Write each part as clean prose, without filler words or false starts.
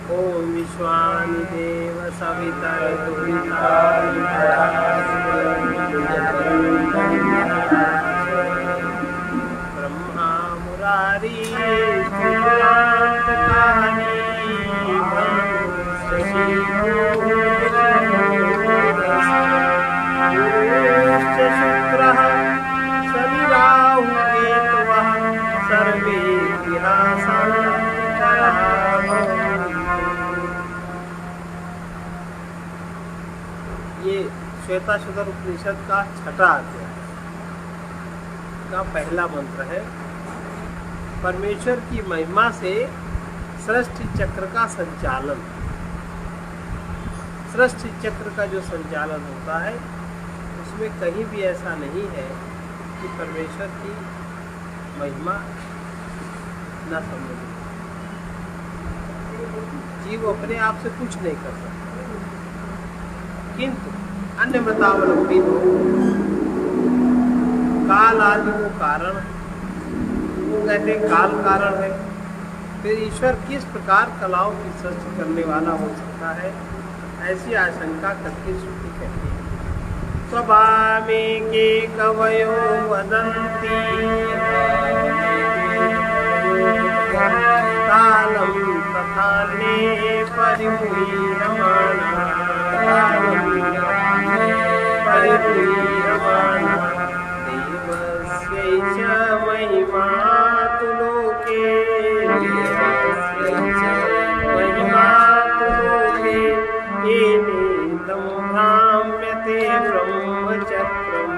ओम विश्वानि देव ब्रह्मा मुरारी शुक्लांतकानि गुरुश्च शुक्रः शनि राहु केतवः सर्वे ग्रहाः ये श्वेताश्वतर उपनिषद का छठा अध्याय का पहला मंत्र है। परमेश्वर की महिमा से सृष्टि चक्र का संचालन, सृष्टि चक्र का जो संचालन होता है उसमें कहीं भी ऐसा नहीं है कि परमेश्वर की महिमा न समझे। जीव अपने आप से कुछ नहीं कर सकता, किंतु अन्य मतावलंबी काल आदि वो कारण, वो कहते हैं काल कारण है। फिर ईश्वर किस प्रकार कलाओं की सृष्टि करने वाला हो सकता है, ऐसी आशंका करके श्रुति कहती है। स्वभावे के कवयो वदन्ति कालं तथान्ये परिमुह्यमाना देवस्यैष महिमा तु लोके येनेदं भ्राम्यते ब्रह्मचक्रम्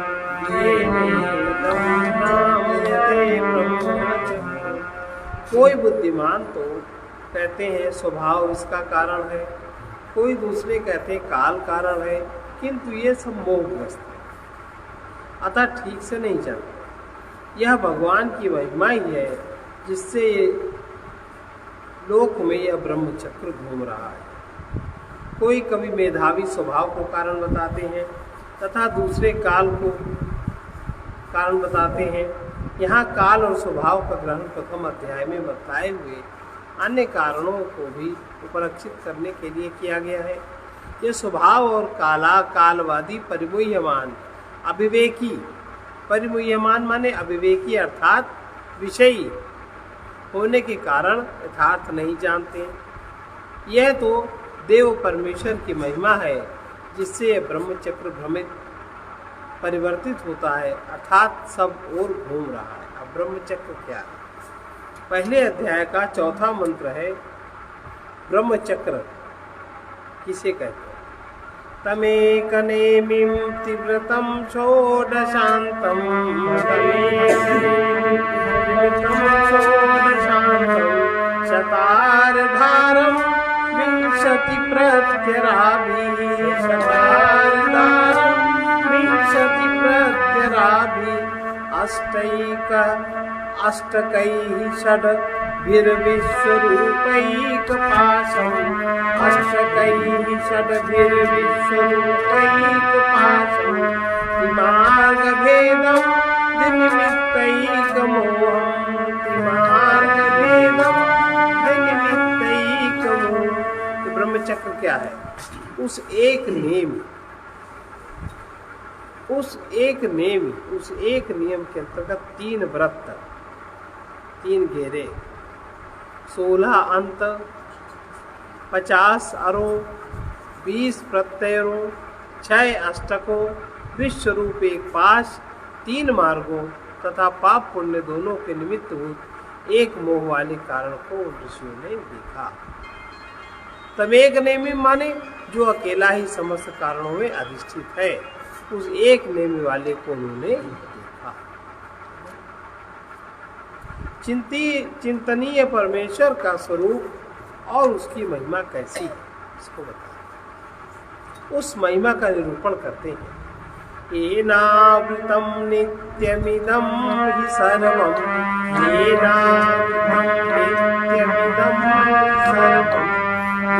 कोई बुद्धिमान तो कहते हैं स्वभाव इसका कारण है, कोई दूसरे कहते हैं काल कारण है, किंतु ये सब मोहग्रस्त है, अतः ठीक से नहीं चलता। यह भगवान की महिमा ही है जिससे लोक में यह ब्रह्मचक्र घूम रहा है। कोई कभी मेधावी स्वभाव को कारण बताते हैं तथा दूसरे काल को कारण बताते हैं। यहाँ काल और स्वभाव का ग्रहण प्रथम अध्याय में बताए हुए अन्य कारणों को भी उपलक्षित करने के लिए किया गया है। ये स्वभाव और कालवादी परिमुह्यमान अविवेकी, परिमुह्यमान माने अविवेकी अर्थात विषयी होने के कारण यथार्थ नहीं जानते। यह तो देव परमेश्वर की महिमा है जिससे यह ब्रह्मचक्र भ्रमित परिवर्तित होता है, अर्थात सब ओर घूम रहा है। अब ब्रह्मचक्र क्या है? पहले अध्याय का चौथा मंत्र है ब्रह्मचक्र किसे कहते हैं? तमेकनेमिं तीव्रतं षोडशान्तं शतार्धारं विंशति प्रत्यराभि अष्टकैः षड्भिर्विश्वरूपैकपाशम् तिमार्गभेदं दिनिमित्तैकमोहम्। तो ब्रह्मचक्र क्या है? उस एक नियम के अंतर्गत 3 वृत्त, 3 घेरे, 16 अंत, 50 अरों, 20 प्रत्ययों, 6 अष्टकों, विश्वरूप एक पाश, 3 मार्गों तथा पाप पुण्य दोनों के निमित्त हुए एक मोह वाले कारण को ऋषियों ने देखा। तमेक नेमी माने जो अकेला ही समस्त कारणों में अधिष्ठित है, उस एक नेमी वाले को उन्होंने देखा। चिंतनीय परमेश्वर का स्वरूप और उसकी महिमा कैसी है इसको बताएं। उस महिमा का निरूपण करते हैं। येनावृतं नित्यमिदं हि सर्वं, येनावृतं नित्यमिदं हि सर्वं,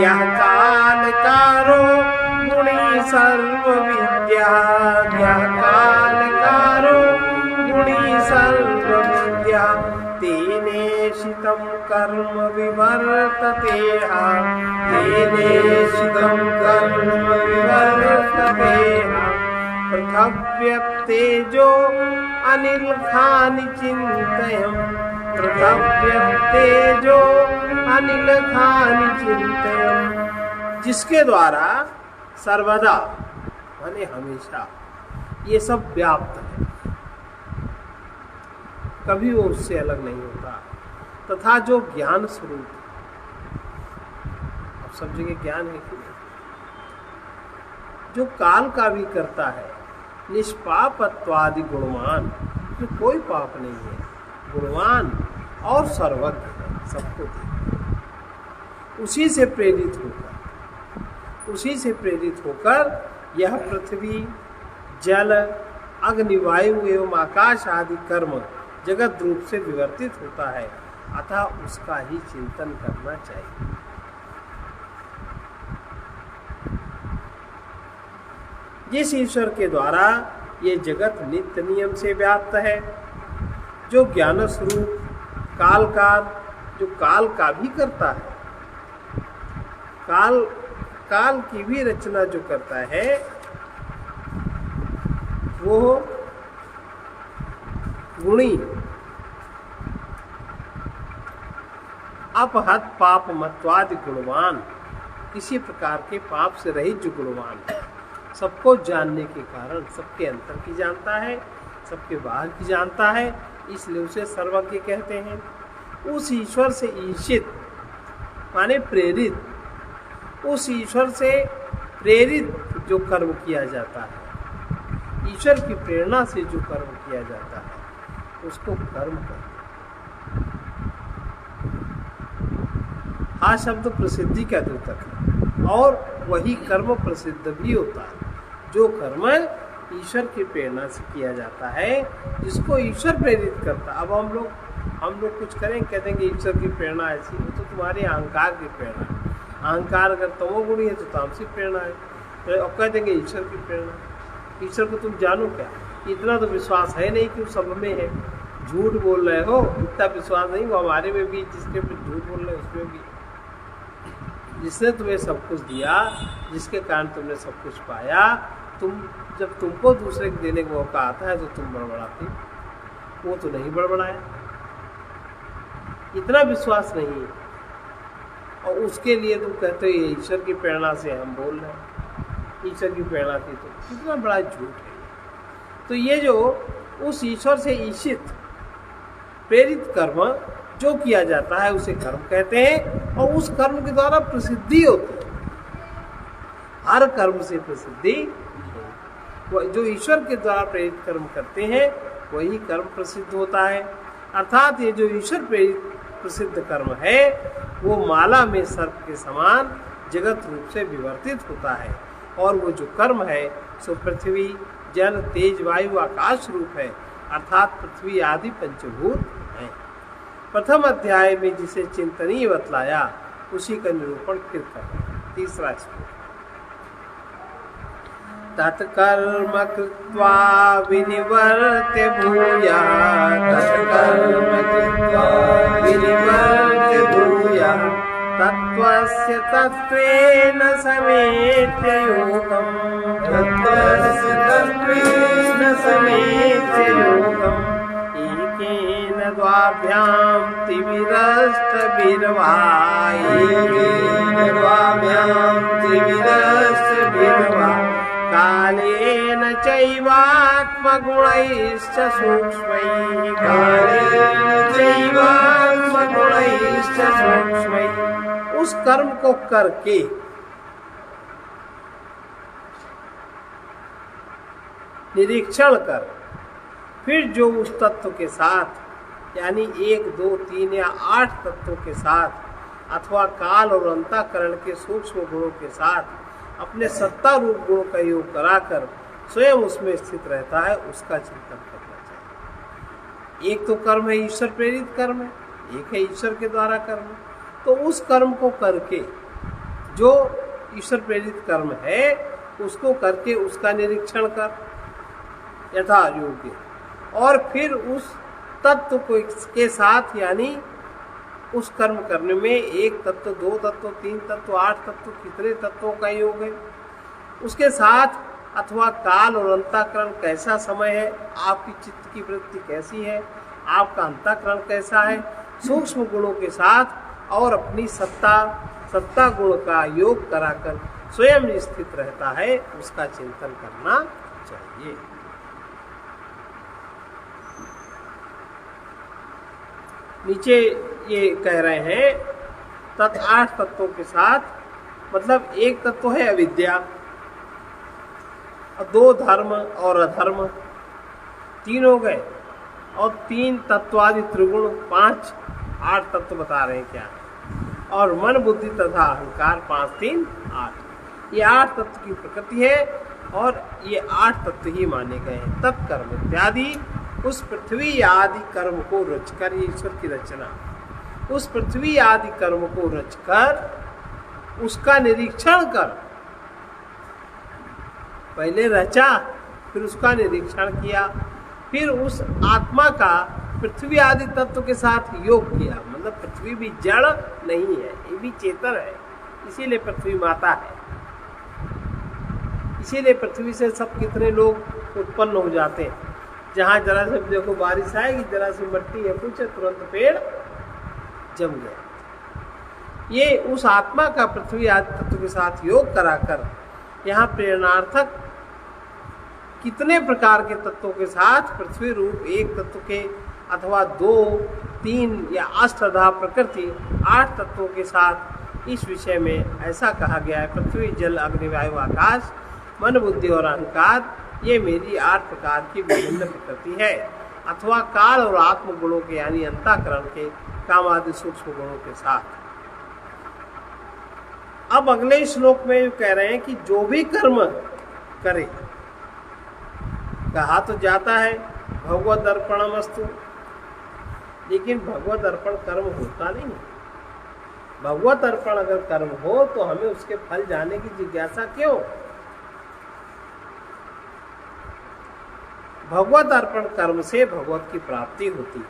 यः कालकारो गुणी सर्वविद्या, यः कालकारो गुणी सर्वविद्या, तेने देनेशितं कर्म विवर्तते देनेशितं कर्म विवर्तते पृथव्यक्तेजो अनिलखानि चिन्तयम् पृथव्यक्तेजो अनिलखानि चिन्तयम्। जिसके द्वारा सर्वदा माने हमेशा ये सब व्याप्त है, कभी वो उससे अलग नहीं होता, तथा जो ज्ञान स्वरूप, अब सब जगह ज्ञान है कि नहीं, जो काल का भी करता है, निष्पापत्वादि गुणवान, जो कोई पाप नहीं है, गुणवान और सर्वज्ञ है, सबको देखता, उसी से प्रेरित होकर यह पृथ्वी, जल, अग्नि, वायु एवं आकाश आदि कर्म जगत रूप से विवर्तित होता है, अतः उसका ही चिंतन करना चाहिए। जिस ईश्वर के द्वारा ये जगत नित्य नियम से व्याप्त है, जो ज्ञान स्वरूप जो काल का भी करता है, काल की भी रचना जो करता है, वो गुणी, अपहत पाप मत्वादि गुणवान, किसी प्रकार के पाप से रहित जो गुणवान है, सबको जानने के कारण सबके अंतर की जानता है, सबके बाहर की जानता है, इसलिए उसे सर्वज्ञ कहते हैं। उस ईश्वर से ईशित माने प्रेरित, उस ईश्वर से प्रेरित जो कर्म किया जाता है, ईश्वर की प्रेरणा से जो कर्म किया जाता है, उसको कर्म कहते हैं। हा शब्द प्रसिद्धि का द्योतक है, और वही कर्म प्रसिद्ध भी होता है, जो कर्म ईश्वर की प्रेरणा से किया जाता है, जिसको ईश्वर प्रेरित करता। अब हम लोग कुछ करें, कह देंगे ईश्वर की प्रेरणा ऐसी, वो तो तुम्हारे अहंकार की प्रेरणा है। अहंकार अगर तमोगुणी है तो तामसिक प्रेरणा है, तो अब कह देंगे ईश्वर की प्रेरणा। ईश्वर को तुम जानो क्या? इतना तो विश्वास है नहीं कि वो सब में है। झूठ बोल रहे हो, इतना विश्वास नहीं, वो हमारे में भी, जिसके भी झूठ बोल रहे हैं उसमें भी। जिसने तुम्हें सब कुछ दिया, जिसके कारण तुमने सब कुछ पाया, जब तुमको दूसरे को देने का मौका आता है तो तुम बड़बड़ाते, वो तो नहीं बड़बड़ाया, इतना विश्वास नहीं, और उसके लिए तुम कहते हो ये ईश्वर की प्रेरणा से हम बोल रहे हैं, ईश्वर की प्रेरणा थी, तो कितना बड़ा झूठ है। तो ये जो उस ईश्वर से ईशित प्रेरित कर्म जो किया जाता है उसे कर्म कहते हैं, और उस कर्म के द्वारा प्रसिद्धि होती है। हर कर्म से प्रसिद्धि, जो ईश्वर के द्वारा प्रेरित कर्म करते हैं वही कर्म प्रसिद्ध होता है। अर्थात ये जो ईश्वर प्रेरित प्रसिद्ध कर्म है वो माला में सर्प के समान जगत रूप से विवर्तित होता है, और वो जो कर्म है सो पृथ्वी, जल, तेज, वायु, आकाश रूप है, अर्थात पृथ्वी आदि पंचभूत हैं। प्रथम अध्याय में जिसे चिंतनीय बतलाया उसी का निरूपण फिर कर। तीसरा श्लोक, तत्कर्म कृत्वा विनिवर्त्य भूयः, तत्कर्म कृत्वा विनिवर्त्य भूयः, तत्त्वस्य तत्त्वेन समेत्य योगम्, तत्त्वस्य तत्त्वेन समेत्य योगम्, एकेन द्वाभ्यां त्रिविरष्टभिर्वा, एकेन द्वाभ्यां त्रिविरष्टभिर्वा, कालेन चैवात्मगुणैश्च सूक्ष्मैः, कालेन चैवात्मगुणैश्च सूक्ष्मैः। उस कर्म को करके निरीक्षण कर, फिर जो उस तत्व के साथ यानी 1, 2, 3 या 8 तत्वों के साथ अथवा काल और अंतःकरण के सूक्ष्म गुणों के साथ अपने सत्ता रूप गुणों का योग कराकर स्वयं उसमें स्थित रहता है, उसका चिंतन करना चाहिए। एक तो कर्म है ईश्वर प्रेरित कर्म है, एक है ईश्वर के द्वारा कर्म। तो उस कर्म को करके, जो ईश्वर प्रेरित कर्म है उसको करके उसका निरीक्षण कर यथा योग्य, और फिर उस तत्व को के साथ यानी उस कर्म करने में एक तत्व, दो तत्व, तीन तत्व, 8 तत्व, कितने तत्वों का योग है, उसके साथ अथवा काल और अंतःकरण कैसा समय है, आपकी चित्त की वृत्ति कैसी है, आपका अंतःकरण कैसा है, सूक्ष्म गुणों के साथ और अपनी सत्ता गुण का योग कराकर स्वयं स्थित रहता है, उसका चिंतन करना चाहिए। नीचे ये कह रहे हैं 8 तत्वों के साथ, मतलब एक तत्व है अविद्या, और 2 धर्म और अधर्म, 3 हो गए, और 3 तत्वादि त्रिगुण, 5, 8 तत्व बता रहे हैं क्या, और मन बुद्धि तथा अहंकार, 5, 3, 8। ये 8 तत्व की प्रकृति है और ये 8 तत्व ही माने गए हैं। तत्कर्म इत्यादि उस पृथ्वी आदि कर्म को रचकर, ये ईश्वर की रचना, उस पृथ्वी आदि कर्म को रचकर उसका निरीक्षण कर, पहले रचा फिर उसका निरीक्षण किया, फिर उस आत्मा का पृथ्वी आदि तत्व के साथ योग किया। मतलब पृथ्वी भी जड़ नहीं है, ये भी चेतन है, इसीलिए पृथ्वी माता है। इसीलिए पृथ्वी से सब कितने लोग उत्पन्न हो जाते हैं। जहाँ जरा से देखो बारिश आएगी, जरा सी मिट्टी है कुछ, तुरंत पेड़ जम गया। ये उस आत्मा का पृथ्वी आदि तत्व के साथ योग कराकर यहाँ प्रेरणार्थक कितने प्रकार के तत्वों के साथ पृथ्वी रूप एक तत्व के अथवा 2, 3 या अष्टधा प्रकृति 8 तत्वों के साथ इस विषय में ऐसा कहा गया है। पृथ्वी, जल, अग्नि, वायु, आकाश, मन, बुद्धि और अहंकार, ये मेरी 8 प्रकार की विभिन्न प्रकृति है, अथवा काल और आत्म गुणों के यानी अंतःकरण के काम आदि सूक्ष्म गुणों के साथ। अब अगले श्लोक में कह रहे हैं कि जो भी कर्म करे, कहा तो जाता है भगवद अर्पणमस्तु, लेकिन भगवद अर्पण कर्म होता नहीं। भगवत अर्पण अगर कर्म हो तो हमें उसके फल जाने की जिज्ञासा क्यों? भगवत अर्पण कर्म से भगवत की प्राप्ति होती है।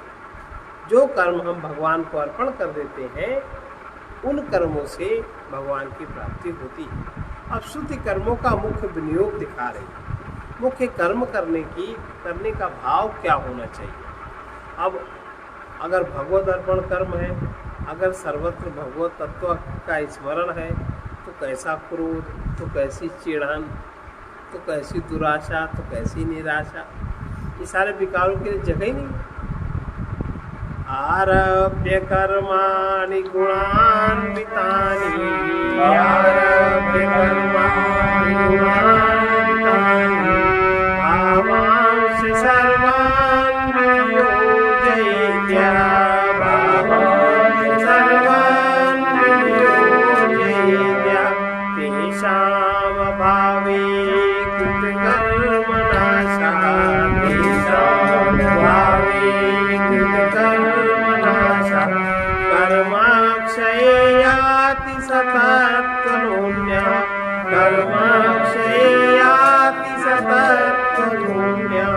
जो कर्म हम भगवान को अर्पण कर देते हैं, उन कर्मों से भगवान की प्राप्ति होती है। अब शुद्ध कर्मों का मुख्य विनियोग दिखा रहे हैं। मुख्य कर्म करने का भाव क्या होना चाहिए। अब अगर भगवत अर्पण कर्म है, अगर सर्वत्र भगवत तत्व का स्मरण है, तो कैसा क्रोध, तो कैसी चिढ़न, तो कैसी दुराशा, तो कैसी निराशा, ये सारे विकारों के लिए जगह ही नहीं। आरभ्य कर्माणि गुणान्वितानि, आरभ्य कर्माणि गुणान्वितानि, भावांश सर्वान् विनियोजयित्य, भावांश सर्वान् विनियोजयित्य, तेषां भावे कृतकर्मनाशः, तेषां भावे कृतकर्मनाशः, कर्माक्षये याति सतत्वनोऽन्यः, कर्माक्षये याति सतत्वनोऽन्यः।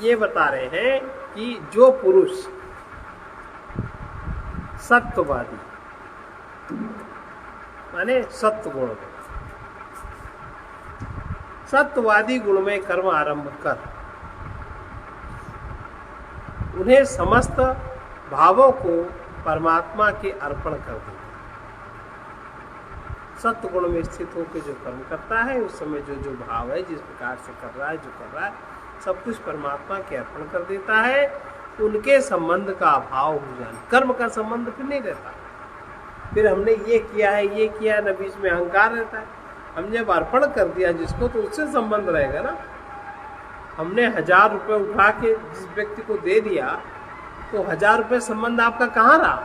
ये बता रहे हैं कि जो पुरुष सत्ववादी माने सत्व गुण में, सत्ववादी गुण में कर्म आरंभ कर उन्हें समस्त भावों को परमात्मा के अर्पण कर दे। सत्व गुण में स्थित होकर जो कर्म करता है, उस समय जो जो भाव है, जिस प्रकार से कर रहा है, जो कर रहा है, सब कुछ परमात्मा के अर्पण कर देता है। उनके संबंध का अभाव हो जाना, कर्म का संबंध फिर नहीं रहता। फिर हमने ये किया है, ये किया है, न बीच में अहंकार रहता है। हमने जब अर्पण कर दिया जिसको, तो उससे संबंध रहेगा ना। हमने 1000 रुपये उठा के जिस व्यक्ति को दे दिया, तो 1000 रुपये संबंध आपका कहाँ रहा?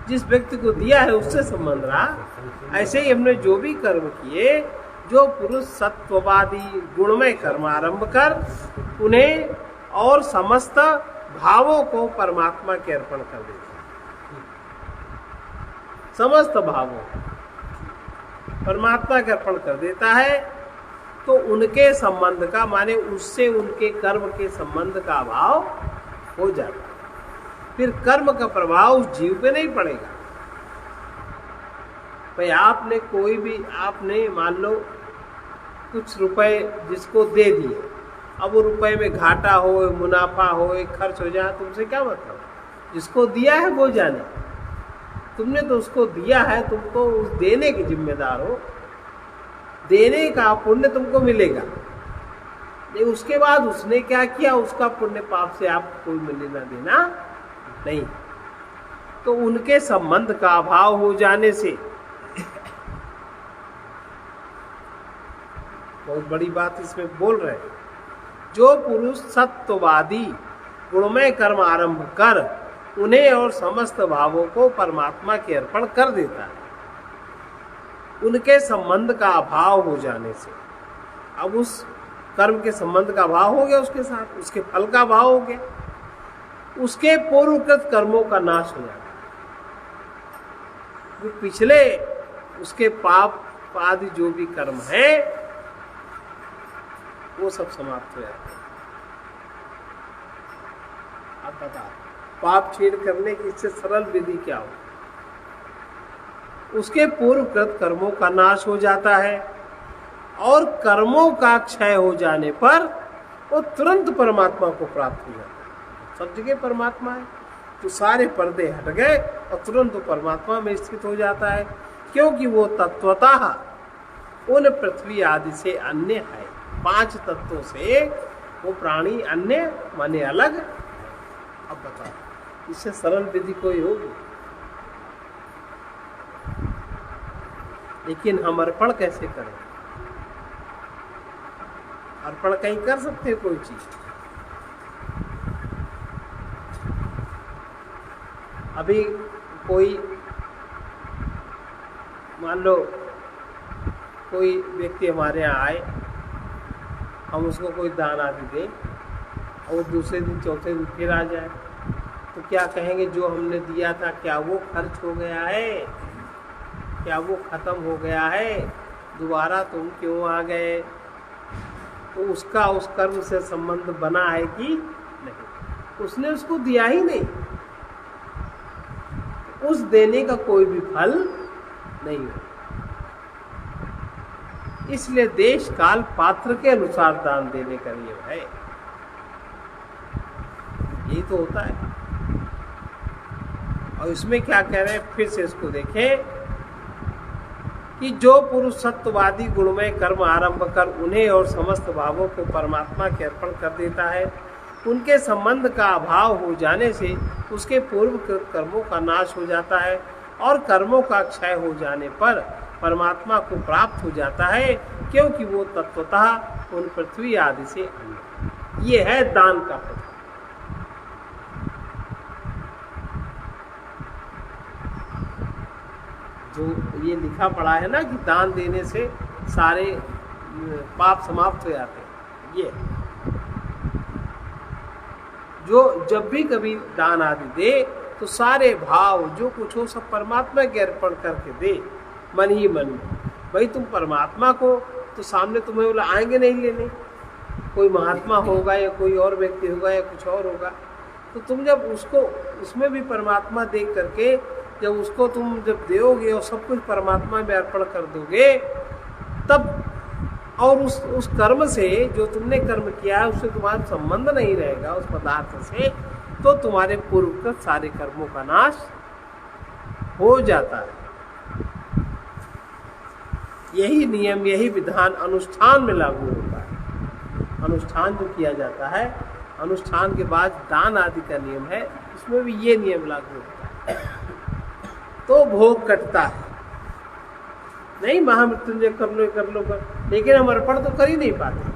जिस व्यक्ति को दिया है उससे संबंध रहा। ऐसे ही हमने जो भी कर्म किए, जो पुरुष सत्ववादी गुणमय कर्म आरंभ कर उन्हें और समस्त भावों को परमात्मा के अर्पण कर देता है। समस्त भावों परमात्मा के अर्पण कर देता है, तो उनके संबंध का माने उससे उनके कर्म के संबंध का अभाव हो जाता है। फिर कर्म का प्रभाव उस जीव पे नहीं पड़ेगा। भाई आपने मान लो कुछ रुपए जिसको दे दिए, अब वो रुपए में घाटा हो, मुनाफा हो, खर्च हो जाए, तुमसे क्या मतलब? जिसको दिया है वो जाने। तुमने तो उसको दिया है, तुम तो उस देने के जिम्मेदार हो। देने का पुण्य तुमको मिलेगा, लेकिन उसके बाद उसने क्या किया, उसका पुण्य पाप से आपको कोई लेना देना नहीं। तो उनके संबंध का अभाव हो जाने से, बहुत बड़ी बात इसमें बोल रहे हैं, जो पुरुष सत्ववादी गुणमय कर्म आरंभ कर उन्हें और समस्त भावों को परमात्मा के अर्पण कर देता है, उनके संबंध का अभाव हो जाने से, अब उस कर्म के संबंध का अभाव हो गया उसके साथ, उसके फल का अभाव हो गया, उसके पूर्वकृत कर्मों का नाश हो जाता है। जो पिछले उसके पाप आदि जो भी कर्म है वो सब समाप्त हो जाते हैं। आप बता, पाप छीन करने की इससे सरल विधि क्या हो? उसके पूर्वकृत कर्मों का नाश हो जाता है और कर्मों का क्षय हो जाने पर वो तुरंत परमात्मा को प्राप्त हो जाता है। सब जगह परमात्मा है, तो सारे पर्दे हट गए और तुरंत परमात्मा में स्थित हो जाता है, क्योंकि वो तत्वतः उन पृथ्वी आदि से अन्य है। 5 तत्वों से वो प्राणी अन्य माने अलग। अब बताओ, इससे सरल विधि कोई होगी? लेकिन हम अर्पण कैसे करें? अर्पण कहीं कर सकते हैं कोई चीज? अभी कोई मान लो कोई व्यक्ति हमारे यहाँ आए, हम उसको कोई दान आदि दें और वो दूसरे दिन चौथे दिन फिर आ जाए, तो क्या कहेंगे जो हमने दिया था क्या वो खर्च हो गया है? क्या वो खत्म हो गया है? दोबारा तुम क्यों आ गए? तो उसका उस कर्म से संबंध बना है कि नहीं? उसने उसको दिया ही नहीं, उस देने का कोई भी फल नहीं हो। इसलिए देश काल पात्र के अनुसार दान देने का नियम है। यही तो होता है। और इसमें क्या कह रहे हैं, फिर से इसको देखें कि जो पुरुष सत्ववादी गुणमय कर्म आरंभ कर उन्हें और समस्त भावों को परमात्मा के अर्पण कर देता है, उनके संबंध का अभाव हो जाने से उसके पूर्व कर्मों का नाश हो जाता है और कर्मों का क्षय हो जाने पर परमात्मा को प्राप्त हो जाता है, क्योंकि वो तत्वतः उन पृथ्वी आदि से अन्य। ये है दान का फल। जो ये लिखा पड़ा है ना कि दान देने से सारे पाप समाप्त हो जाते हैं, ये जो जब भी कभी दान आदि दे तो सारे भाव जो कुछ हो सब परमात्मा के अर्पण करके दे, मन ही मन में। भाई तुम परमात्मा को तो सामने तुम्हें बोला आएंगे नहीं लेने, कोई महात्मा होगा या कोई और व्यक्ति होगा या कुछ और होगा, तो तुम जब उसको उसमें भी परमात्मा देख करके जब उसको तुम जब दोगे और सब कुछ परमात्मा में अर्पण कर दोगे, तब और उस कर्म से जो तुमने कर्म किया है उससे तुम्हारा संबंध नहीं रहेगा उस पदार्थ से, तो तुम्हारे पूर्वकृत सारे कर्मों का नाश हो जाता है। यही नियम, यही विधान अनुष्ठान में लागू होता है। अनुष्ठान जो किया जाता है, अनुष्ठान के बाद दान आदि का नियम है, इसमें भी ये नियम लागू होता है। तो भोग कटता है, नहीं महामृत्युंजय कर लो, लेकिन हम अर्पण तो कर ही नहीं पाते।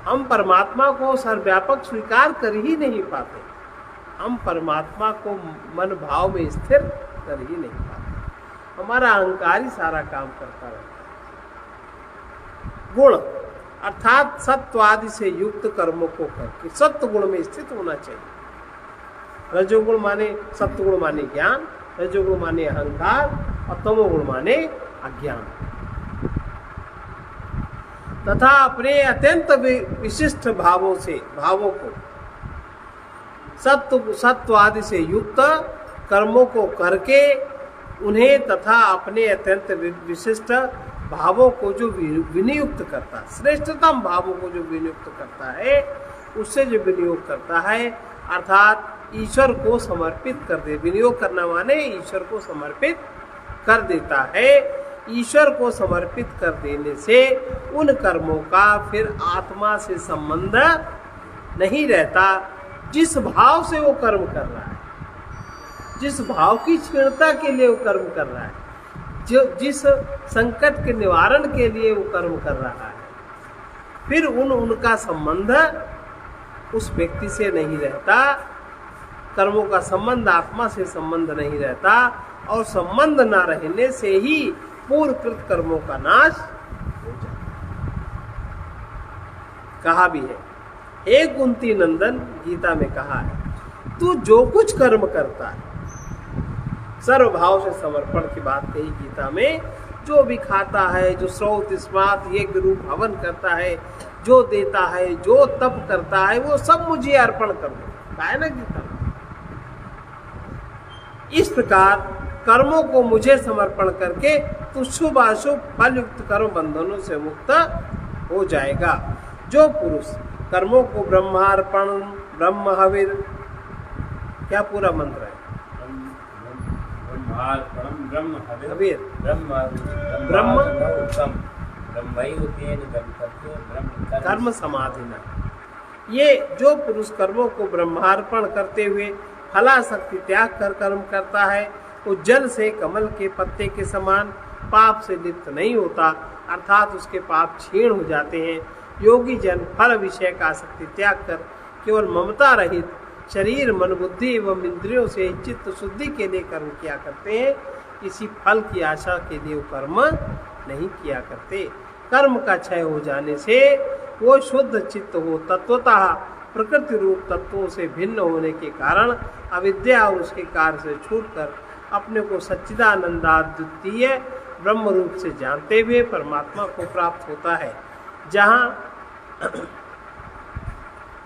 हम परमात्मा को सर्वव्यापक स्वीकार कर ही नहीं पाते। हम परमात्मा को मन भाव में स्थिर कर ही नहीं पाते। हमारा अहंकार ही सारा काम करता रहता है। गुण अर्थात सत्व आदि से युक्त कर्मों को करके सत्व गुण में स्थित होना चाहिए। रजोगुण माने, सत्वगुण माने ज्ञान, रजोगुण माने अहंकार और तमोगुण माने अज्ञान, तथा अपने अत्यंत विशिष्ट भावों को सत्व आदि से युक्त कर्मों को करके उन्हें तथा अपने अत्यंत विशिष्ट भावों को जो विनियुक्त करता है, श्रेष्ठतम भावों को जो विनियुक्त करता है, उससे जो विनियोग करता है अर्थात ईश्वर को समर्पित कर दे। विनियोग करना माने ईश्वर को समर्पित कर देता है। ईश्वर को समर्पित कर देने से उन कर्मों का फिर आत्मा से संबंध नहीं रहता। जिस भाव से वो कर्म कर रहा है, जिस भाव की क्षीणता के लिए वो कर्म कर रहा है, जो जिस संकट के निवारण के लिए वो कर्म कर रहा है, फिर उनका संबंध उस व्यक्ति से नहीं रहता। कर्मों का संबंध आत्मा से संबंध नहीं रहता और संबंध ना रहने से ही पूर्वकृत कर्मों का नाश हो जाता। कहा भी है, एक कुंती नंदन गीता में कहा है, तू जो कुछ कर्म करता है, सर्वभाव से समर्पण की बात कही गीता में। जो भी खाता है, जो स्रोत स्मात यज्ञ रूप हवन करता है, जो देता है, जो तप करता है, वो सब मुझे अर्पण कर दो, कहा है ना गीता में। इस प्रकार कर्मों को मुझे समर्पण करके तो शुभ अशुभ फल युक्त कर्म बंधनों से मुक्त हो जाएगा। जो पुरुष कर्मों को ब्रह्मार्पण, ब्रह्म हविर, क्या पूरा मंत्र है? हविर, कर्म समाधि न। ये जो पुरुष कर्मों को ब्रह्मार्पण करते हुए फलाशक्ति त्याग कर कर्म करता है, वो जल से कमल के पत्ते के समान पाप से लिप्त नहीं होता, अर्थात उसके पाप क्षीण हो जाते हैं। योगी जन फल विषय का आसक्ति त्याग कर केवल ममता रहित शरीर, मन, बुद्धि एवं इंद्रियों से चित्त शुद्धि के लिए कर्म किया करते हैं। किसी फल की आशा के लिए वो कर्म नहीं किया करते। कर्म का क्षय हो जाने से वो शुद्ध चित्त हो तत्वतः प्रकृति रूप तत्वों से भिन्न होने के कारण अविद्या और उसके कार्य से छूटकर अपने को सच्चिदानंदाद्वितीय ब्रह्म रूप से जानते हुए परमात्मा को प्राप्त होता है। जहाँ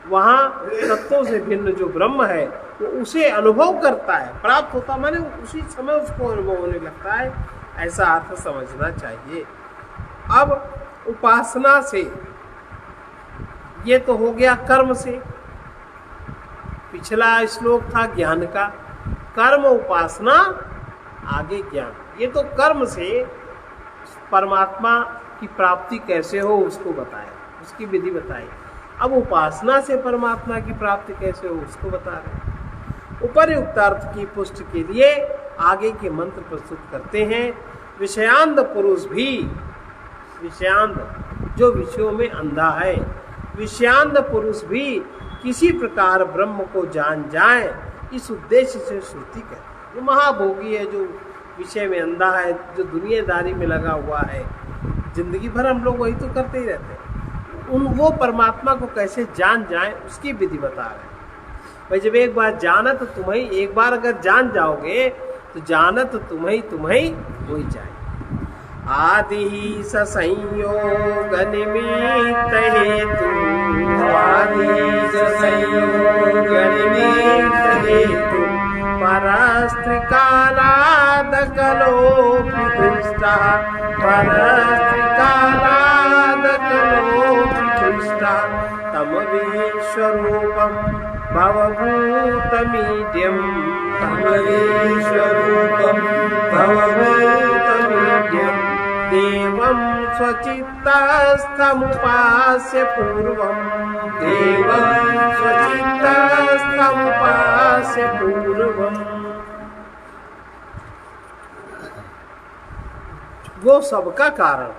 वहाँ तत्वों से भिन्न जो ब्रह्म है वो उसे अनुभव करता है। प्राप्त होता माने उसी समय उसको अनुभव होने लगता है, ऐसा अर्थ समझना चाहिए। अब उपासना से, ये तो हो गया कर्म से। पिछला श्लोक था ज्ञान का, कर्म उपासना आगे ज्ञान। ये तो कर्म से परमात्मा की प्राप्ति कैसे हो उसको बताया, उसकी विधि बताई। अब उपासना से परमात्मा की प्राप्ति कैसे हो उसको बता रहे। उपर्युक्त अर्थ की पुष्टि के लिए आगे के मंत्र प्रस्तुत करते हैं। विषयांध पुरुष भी, विषयांध जो विषयों में अंधा है, विषयांध पुरुष भी किसी प्रकार ब्रह्म को जान जाए, इस उद्देश्य से श्रुति कहती है। जो महाभोगी है, जो विषय में अंधा है, जो दुनियादारी में लगा हुआ है, जिंदगी भर हम लोग वही तो करते ही रहते हैं, वो परमात्मा को कैसे जान जाए उसकी विधि बता रहे हैं। भाई जब एक बार जाना तो तुम्हें, एक बार अगर जान जाओगे तो जाना तो तुम्हें हो ही जाए। आदि संयोग निमित्त हेतु, आदि संयोग निमित्त हेतु, परस्त्रिकालाद कलो दुष्टा, परस्त्रिकालाद कलो दुष्टा, तम विश्वरूपम भवभूतमीड्यम, तम विश्वरूपम भवभूतमीड्यम, देवं स्वचित्तस्थमुपास्य पूर्वं, देवं स्वचित्तस्थमुपास्य पूर्वं। वो सबका कारण,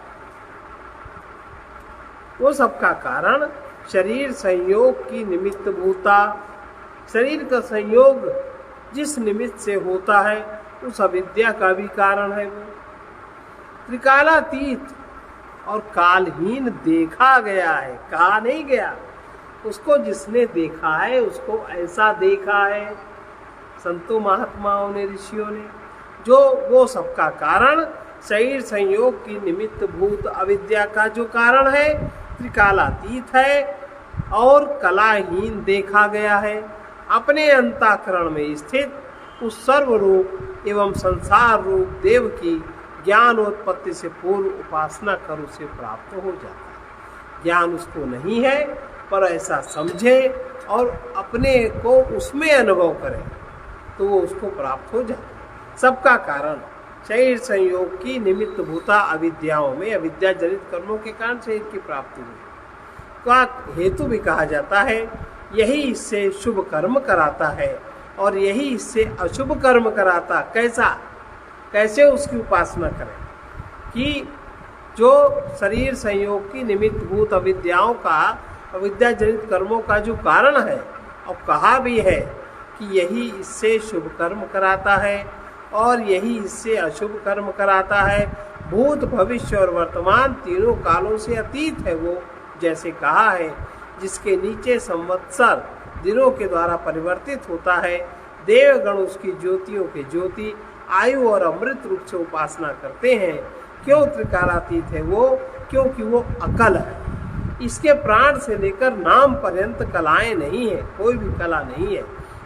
वो सबका कारण शरीर संयोग की निमित्त भूता, शरीर का संयोग जिस निमित्त से होता है उस अविद्या का भी कारण है। वो त्रिकालातीत और कालहीन देखा गया है, कहा नहीं गया। उसको जिसने देखा है उसको ऐसा देखा है संतों महात्माओं ने, ऋषियों ने। जो वो सबका कारण शरीर संयोग की निमित्त भूत अविद्या का जो कारण है त्रिकालातीत है और कलाहीन देखा गया है। अपने अंतःकरण में स्थित उस सर्वरूप एवं संसार रूप देव की ज्ञानोत्पत्ति से पूर्व उपासना कर उसे प्राप्त हो जाता है। ज्ञान उसको नहीं है, पर ऐसा समझे और अपने को उसमें अनुभव करे तो वो उसको प्राप्त हो जाता है। सबका कारण शरीर संयोग की निमित्त भूता अविद्याओं में, अविद्या जनित कर्मों के कारण शरीर की प्राप्ति हुई का हेतु भी कहा जाता है। यही इससे शुभ कर्म कराता है और यही इससे अशुभ कर्म कराता। कैसे उसकी उपासना करें कि जो शरीर संयोग की निमित्त भूत अविद्याओं का, अविद्या जनित कर्मों का जो कारण है, और कहा भी है कि यही इससे शुभ कर्म कराता है और यही इससे अशुभ कर्म कराता है। भूत भविष्य और वर्तमान तीनों कालों से अतीत है वो, जैसे कहा है, जिसके नीचे संवत्सर दिनों के द्वारा परिवर्तित होता है। देवगण उसकी ज्योतियों के ज्योति, आयु और अमृत रूप से उपासना करते हैं। क्यों त्रिकालातीत है वो? क्योंकि वो अकल है। इसके प्राण से लेकर नाम पर्यंत कलाएं नहीं है, कोई भी कला नहीं है,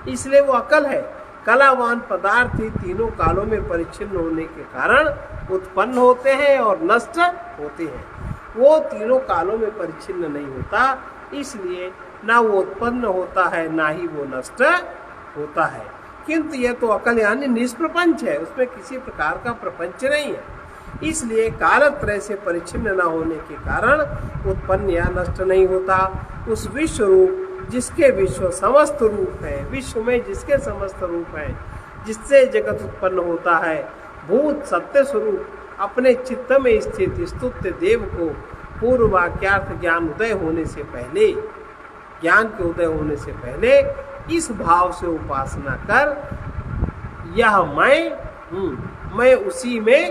इसलिए वो अकल है। कलावान पदार्थ ही तीनों कालों में परिच्छिन्न होने के कारण उत्पन्न होते हैं और नष्ट होते हैं। वो तीनों कालों में परिच्छिन्न नहीं होता, इसलिए ना वो उत्पन्न होता है ना ही वो नष्ट होता है। किंतु यह तो अकल यानी निष्प्रपंच है, उसमें किसी प्रकार का प्रपंच नहीं है, इसलिए कालत्रय से परिच्छिन्न न होने के कारण उत्पन्न या नष्ट नहीं होता। उस विश्व रूप जिसके विश्व समस्त रूप है, विश्व में जिसके समस्त रूप है, जिससे जगत उत्पन्न होता है, भूत सत्य स्वरूप अपने चित्त में स्थित स्तुत्य देव को पूर्व वाक्यार्थ ज्ञान उदय होने से पहले, ज्ञान के उदय होने से पहले इस भाव से उपासना कर, यह मैं उसी में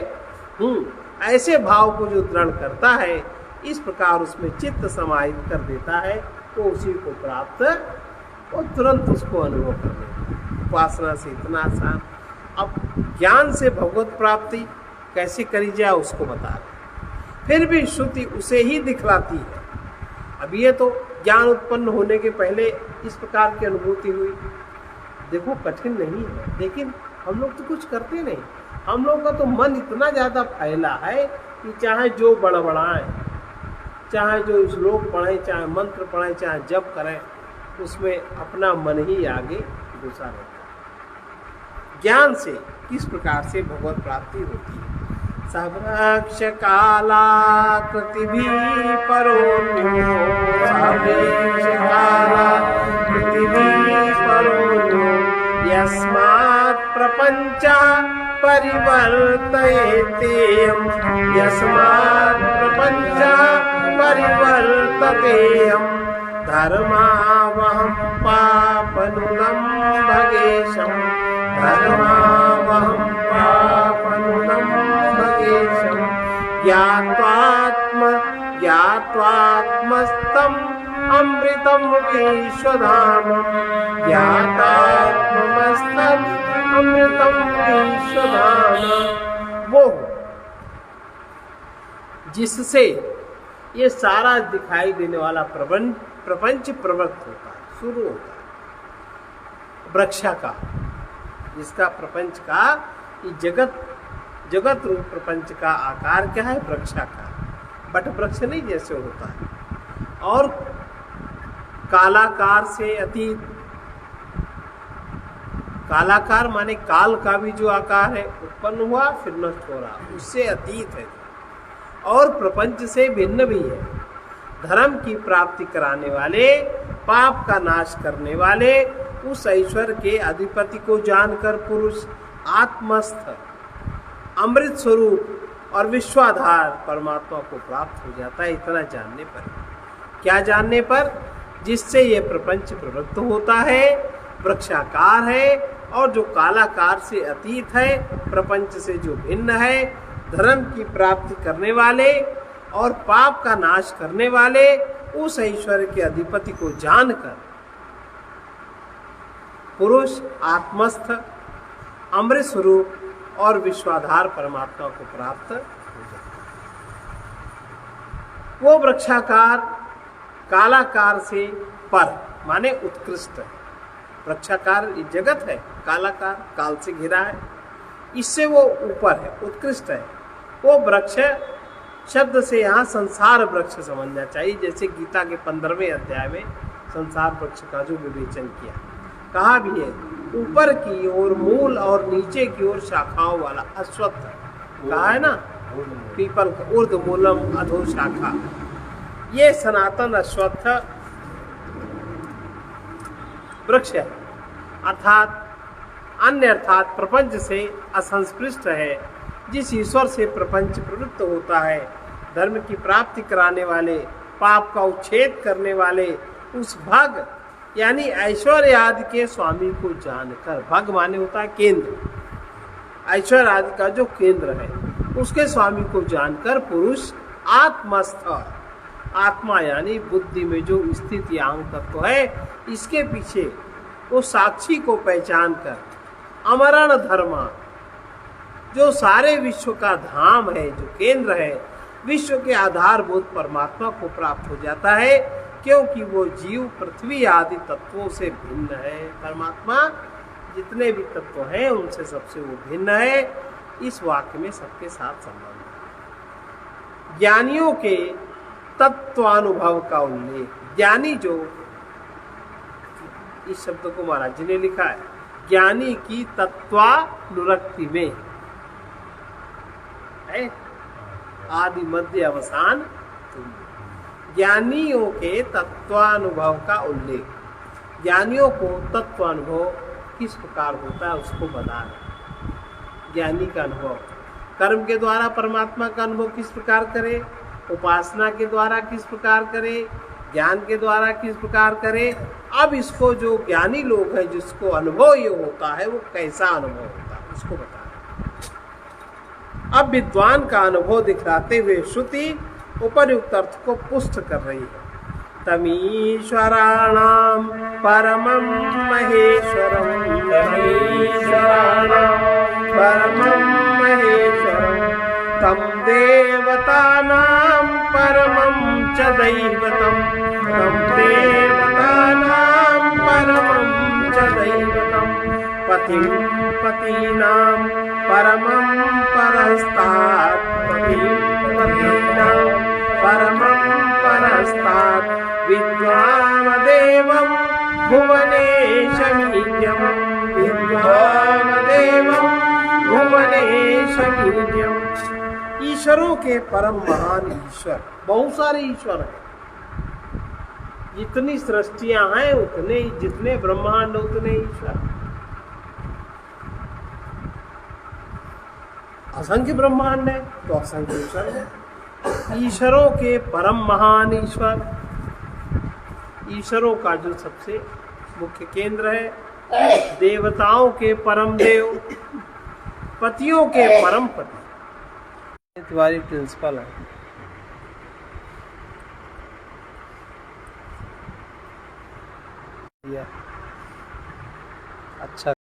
हूँ, ऐसे भाव को जो दृढ़ करता है, इस प्रकार उसमें चित्त समाहित कर देता है, तो उसी को प्राप्त और तुरंत उसको अनुभव कर लेता। उपासना से इतना आसान। अब ज्ञान से भगवत प्राप्ति कैसे करी जाए उसको बता रहे। फिर भी श्रुति उसे ही दिखलाती है। अब ये तो ज्ञान उत्पन्न होने के पहले इस प्रकार की अनुभूति हुई, देखो कठिन नहीं है, लेकिन हम लोग तो कुछ करते नहीं। हम लोग का तो मन इतना ज़्यादा फैला है कि चाहे जो बड़बड़ाएं, चाहे जो श्लोक पढ़ें, चाहे मंत्र पढ़ें, चाहे जप करें, उसमें अपना मन ही आगे घुसा रहता है। ज्ञान से किस प्रकार से भगवत प्राप्ति होती है? सबरक्ष कालाकृति भी परोन्यो, सबरक्ष कालाकृति भी परोन्यो, यस्मात् प्रपंच परिवर्तयेतेयं, यस्मात् प्रपंच परिवर्ततेयं, धर्मावहं पापनुदं भगेशं, धर्मावहं पापनुदं भगेशं, ज्ञात्वात्मस्थम् अमृतं विश्वधामं, ज्ञात्वात्मस्थम् अमृतम विश्वधामं। वो जिससे ये सारा दिखाई देने वाला प्रपंच प्रवृत्त होता है, शुरू होता है। वृक्षाकार, जिसका प्रपंच का जगत रूप प्रपंच का आकार क्या है? वृक्षाकार, बट वृक्ष नहीं जैसे होता है। और कालाकार से अतीत, कालाकार माने काल का भी जो आकार है, उत्पन्न हुआ फिर नष्ट हो रहा, उससे अतीत है और प्रपंच से भिन्न भी है। धर्म की प्राप्ति कराने वाले, पाप का नाश करने वाले उस ईश्वर के अधिपति को जानकर पुरुष आत्मस्थ अमृत स्वरूप और विश्वाधार परमात्मा को प्राप्त हो जाता है। इतना जानने पर, क्या जानने पर? जिससे ये प्रपंच प्रवृत्त होता है, वृक्षाकार है और जो कालाकार से अतीत है, प्रपंच से जो भिन्न है, धर्म की प्राप्ति करने वाले और पाप का नाश करने वाले उस ईश्वर के अधिपति को जानकर पुरुष आत्मस्थ अमृत स्वरूप और विश्वाधार परमात्मा को प्राप्त हो जाता है। वो वृक्षाकार कालाकार से पर माने उत्कृष्ट है, वृक्षाकार जगत है, कालाकार, काल से घिरा है, इससे वो ऊपर है, उत्कृष्ट है। वो वृक्ष शब्द से यहाँ संसार वृक्ष समझना चाहिए, जैसे गीता के 15वें अध्याय में संसार वृक्ष का जो विवेचन किया, कहा भी है ऊपर की ओर मूल और नीचे की ओर शाखाओं वाला अश्वत्थ, कहा है ना, पीपल का ऊर्ध्व मूलम अधो शाखा, ये सनातन अश्वत्थ वृक्ष है, अर्थात अन्य अर्थात प्रपंच से असंस्पृष्ट है, जिस ईश्वर से प्रपंच प्रवृत्त होता है, धर्म की प्राप्ति कराने वाले, पाप का उच्छेद करने वाले उस भग यानी ऐश्वर्य आदि के स्वामी को जानकर, भग माने होता है केंद्र, ऐश्वर्य आदि का जो केंद्र है उसके स्वामी को जानकर पुरुष आत्मस्थ, आत्मा यानी बुद्धि में जो स्थित यांग तत्व है, इसके पीछे वो साक्षी को पहचान कर अमरण धर्म, जो सारे विश्व का धाम है, जो केंद्र है, विश्व के आधारभूत परमात्मा को प्राप्त हो जाता है, क्योंकि वो जीव पृथ्वी आदि तत्वों से भिन्न है। परमात्मा जितने भी तत्व हैं उनसे सबसे वो भिन्न है। इस वाक्य में सबके साथ संबंध है। ज्ञानियों के तत्वानुभव का उल्लेख, ज्ञानी जो, इस शब्द को महाराज जी ने लिखा है, ज्ञानी की तत्वानुरक्ति में है आदि मध्य अवसान, ज्ञानियों के तत्वानुभव का उल्लेख, ज्ञानियों को तत्वानुभव किस प्रकार होता है उसको बता रहे। ज्ञानी का अनुभव कर्म के द्वारा परमात्मा का अनुभव किस प्रकार करे, उपासना के द्वारा किस प्रकार करे, ज्ञान के द्वारा किस प्रकार करे। अब इसको जो ज्ञानी लोग हैं जिसको अनुभव ये होता है वो कैसा अनुभव होता है उसको बता रहे। अब विद्वान का अनुभव दिखलाते हुए श्रुति उपर्युक्त अर्थ को पुष्ट कर रही है। तमीश्वराणाम परमं महेश्वरम, तमीश्वराणाम परमं महेश्वरम, तम देवतानां परमं च दैवतम, तम देवतानां परमं च दैवतम, पतिं पतीनां परमं परस्तात्, पतिं पतीनां परमं परस्तात्, विद्वानदेवं भुवनेशमीड्यं, विद्वानदेवं भुवनेशमीड्यं। ईश्वरों के परम महान ईश्वर, बहुत सारे ईश्वर हैं, जितनी सृष्टियां हैं उतने, जितने ब्रह्मांड उतने ईश्वर, असंख्य ब्रह्मांड है तो असंख्य ईश्वर है। ईश्वरों के परम महान ईश्वर, ईश्वरों का जो सबसे मुख्य केंद्र है, देवताओं के परम देव, पतियों के परम पति। तिवारी प्रिंसिपल है। अच्छा।